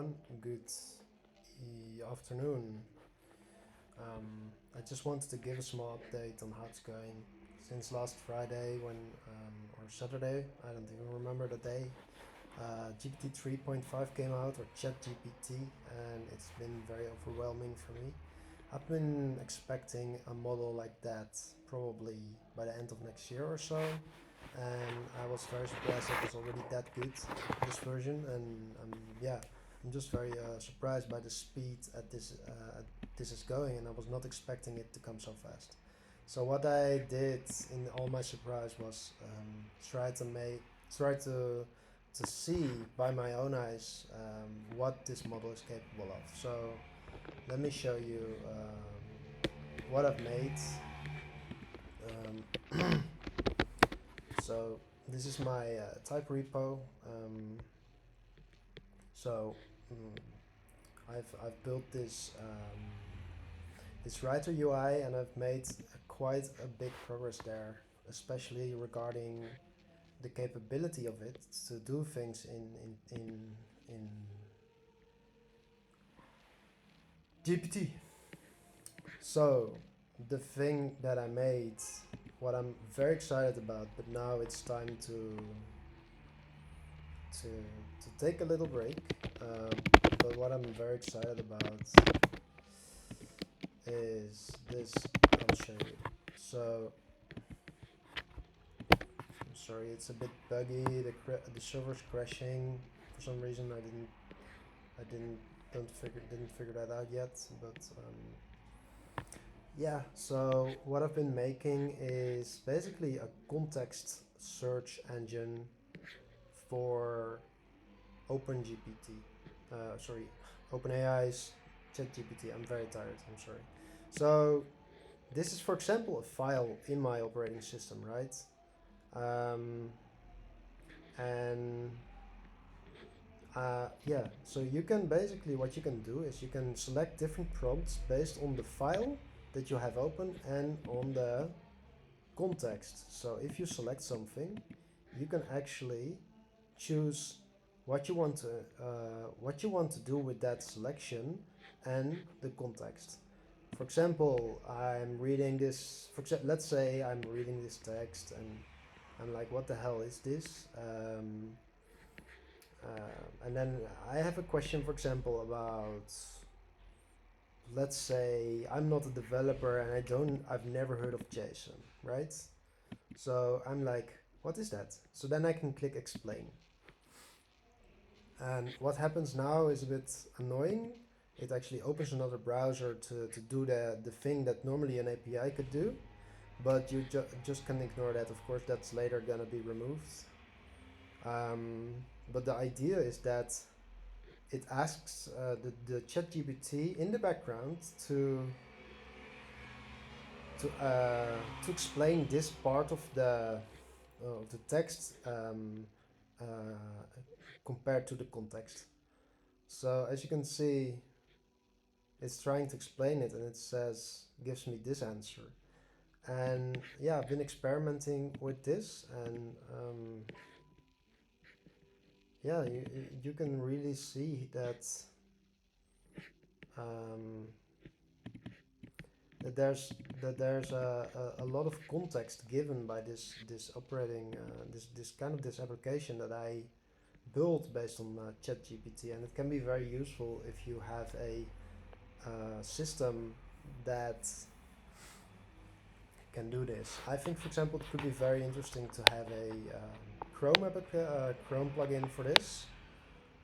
everyone, good afternoon. I just wanted to give a small update on how it's going. Since last Friday or Saturday, I don't even remember the day, GPT 3.5 came out, or ChatGPT, and it's been very overwhelming for me. I've been expecting a model like that probably by the end of next year or so, and I was very surprised it was already that good, this version, and I'm just very surprised by the speed at this is going, and I was not expecting it to come so fast. So what I did in all my surprise was try to see by my own eyes what this model is capable of. So let me show you what I've made. So this is my type repo. So mm, I've built this writer UI, and I've made quite a big progress there, especially regarding the capability of it to do things in GPT. So the thing that I made, what I'm very excited about, but now it's time to take a little break. But what I'm very excited about is this. I'll show you. So I'm sorry, it's a bit buggy. The server's crashing for some reason. I didn't figure that out yet. But yeah. So what I've been making is basically a context search engine for OpenGPT. Sorry, OpenAI's ChatGPT. I'm very tired. I'm sorry. So this is, for example, a file in my operating system, right? Um, and yeah, so you can basically, what you can do is you can select different prompts based on the file that you have open and on the context. So if you select something, you can actually choose what you want to do with that selection and the context. For example, I'm reading this. Let's say I'm reading this text and I'm like, what the hell is this? And then I have a question, for example, about, let's say I'm not a developer and I've never heard of JSON, right? So I'm like, what is that? So then I can click explain. And what happens now is a bit annoying. It actually opens another browser to do the thing that normally an API could do, but you just can ignore that. Of course, that's later gonna be removed. But the idea is that it asks the ChatGPT in the background to explain this part of the text uh, compared to the context. So as you can see, it's trying to explain it, and it gives me this answer. And yeah, I've been experimenting with this, and yeah, you can really see um, that there's a lot of context given by this operating this application that I built based on ChatGPT, and it can be very useful if you have a system that can do this. I think, for example, it could be very interesting to have a Chrome plugin for this.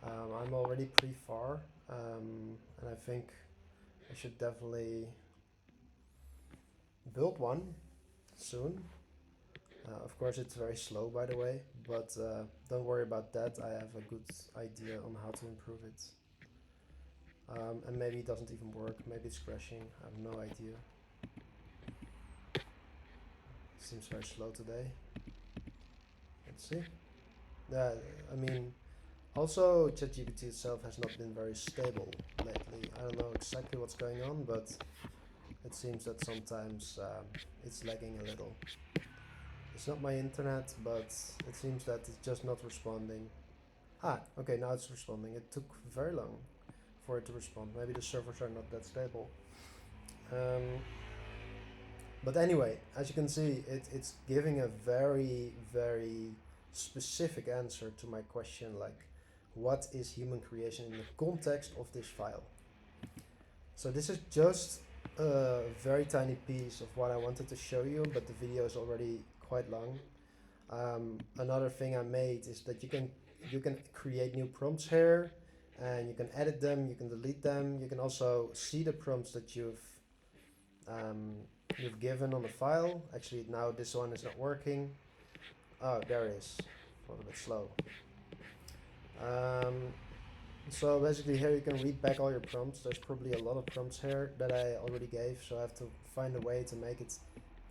I'm already pretty far, and I think I should definitely build one soon. Of course, it's very slow, by the way, but don't worry about that. I have a good idea on how to improve it. And maybe it doesn't even work. Maybe it's crashing. I have no idea. It seems very slow today. Let's see. Yeah, I mean, also ChatGPT itself has not been very stable lately. I don't know exactly what's going on, but it seems that sometimes it's lagging a little. It's not my internet, but it seems that it's just not responding. Okay, now it's responding. It took very long. for it to respond. Maybe the servers are not that stable. But anyway, as you can see, it's giving a very, very specific answer to my question, like, what is human creation in the context of this file? So this is just a very tiny piece of what I wanted to show you, but the video is already quite long. Another thing I made is that you can create new prompts here, and you can edit them, you can delete them, you can also see the prompts that you've given on the file. Actually, now this one is not working. Oh, there it is. A little bit slow. So basically here you can read back all your prompts. There's probably a lot of prompts here that I already gave, so I have to find a way to make it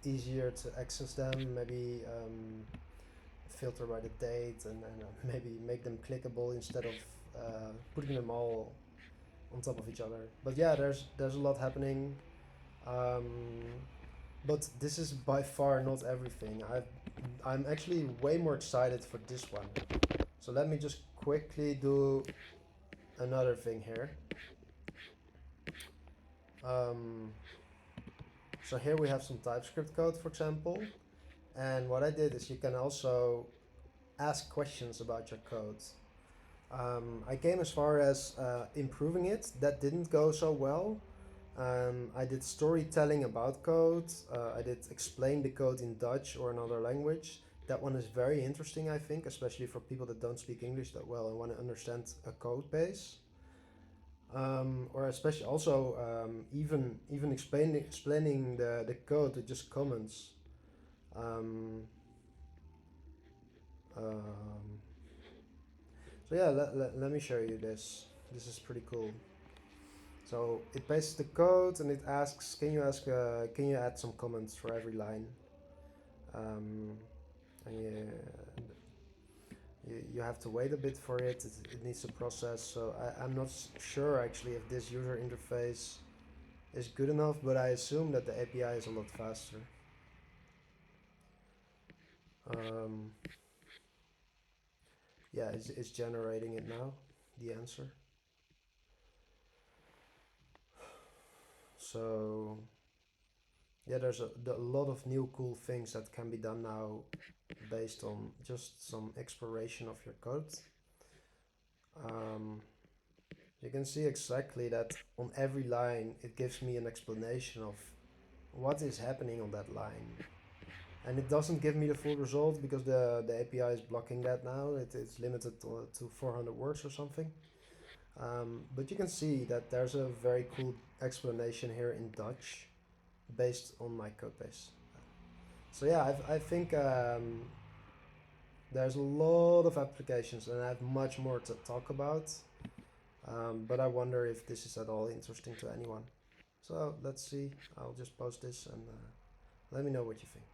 easier to access them. Maybe filter by the date, and maybe make them clickable instead of putting them all on top of each other. But yeah, there's a lot happening. But this is by far not everything. I'm actually way more excited for this one. So let me just quickly do another thing here. So here we have some TypeScript code, for example. And what I did is you can also ask questions about your code. I came as far as improving it. That didn't go so well. I did storytelling about code. I did explain the code in Dutch or another language. That one is very interesting, I think, especially for people that don't speak English that well and want to understand a code base. Or especially also even explaining the code with just comments. So yeah, let me show you this. This is pretty cool. So it pastes the code and it asks, can you add some comments for every line? And you have to wait a bit for it. It needs to process. So I'm not sure actually if this user interface is good enough, but I assume that the API is a lot faster. Yeah, it's generating it now, the answer. So yeah, there's a lot of new cool things that can be done now based on just some exploration of your code. You can see exactly that on every line it gives me an explanation of what is happening on that line. And it doesn't give me the full result because the API is blocking that now. It's limited to 400 words or something. But you can see that there's a very cool explanation here in Dutch based on my code base. So yeah, I think there's a lot of applications and I have much more to talk about. But I wonder if this is at all interesting to anyone. So let's see. I'll just post this and let me know what you think.